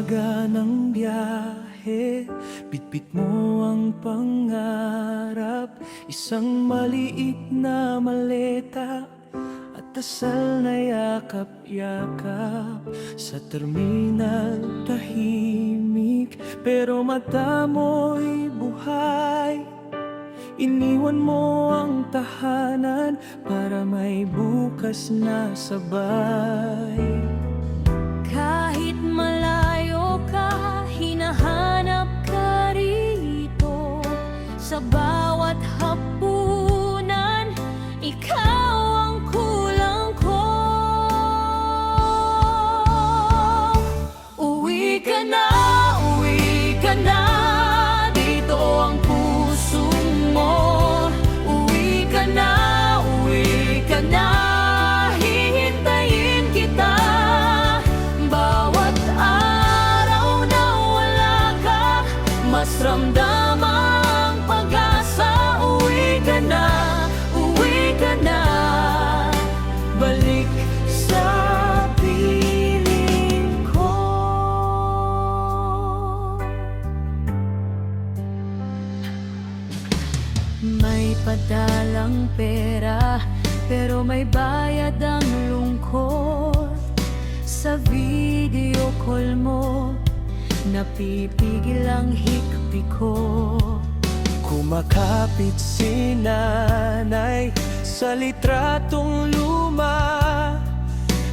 umaga ng biyahe, bitbit mo ang pangarap, isang maliit na maleta at dasal na yakap-yakap. Sa terminal tahimik, pero mata mo'y buhay. Iniwan mo ang tahanan para may bukas na sabay. Kahit malayo ka, hinahanap ka rito. Sa bawat hapunan, ikaw ang kulang ko. Uwi ka na, uwi ka na. Dito ang puso mo. Uwi ka na, uwi ka na. Hihintayin kita. Bawat araw na wala ka, mas ramdam ang pag-asa. Uwi ka na, uwi ka na. Balik sa piling ko. May padalang pera, pero may bayad ang lungkot. Sa video call mo, napipigil ang hikbi ko. Kumakapit si nanay sa litratong luma,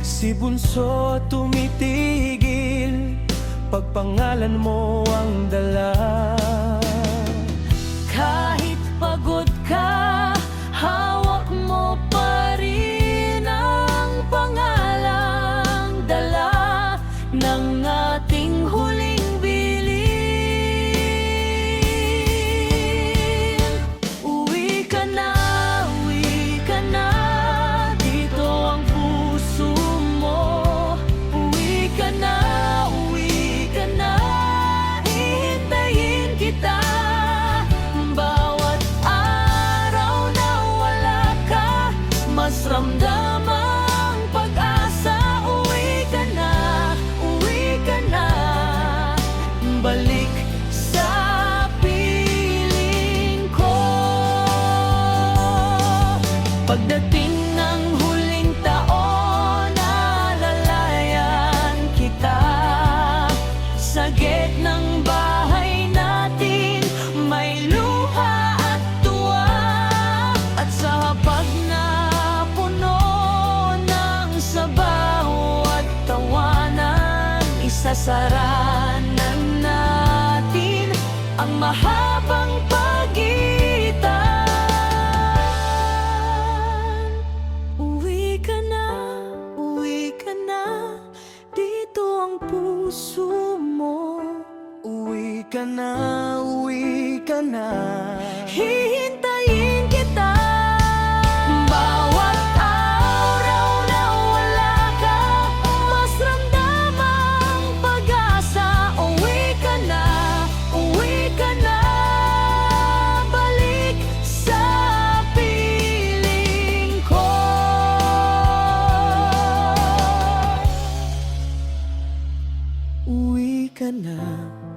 si bunso tumitigil pag pangalan mo ang dala. Kahit pagod ka, hawak mo pa rin ang pangalang dala ng ating huling bilin. Uwi ka na, uwi ka na. Dito ang puso mo. Uwi ka na, uwi ka na. Hihintayin kita. Bawat araw na wala ka, mas ramdam ang pag-asa. Uwi ka na, uwi ka na. Balik sa piling ko. Pagdating ng huling taon, alalayan kita. Sa gate ng bahay natin, may luha at tuwa. At sa hapag na puno ng sabaw at tawanan, isasaranan natin ang mahabang pagitan. Uwi ka na, uwi ka na. Dito ang puso mo. Uwi ka na, uwi ka na. Hihintayin kita. Bawat araw na wala ka, mas ramdam ang pag-asa. Uwi ka na, uwi ka na. Balik sa piling ko. Uwi ka na,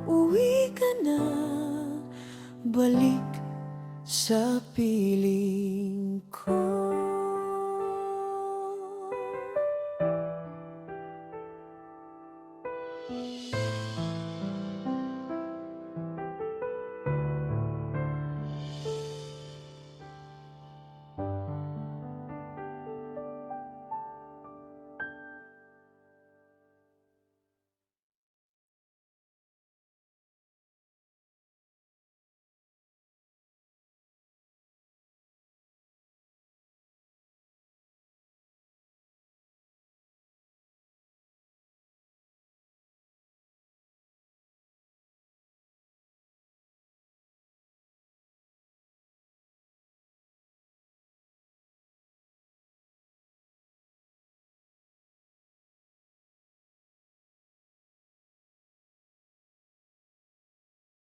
Uwi ka na. balik sa piling ko.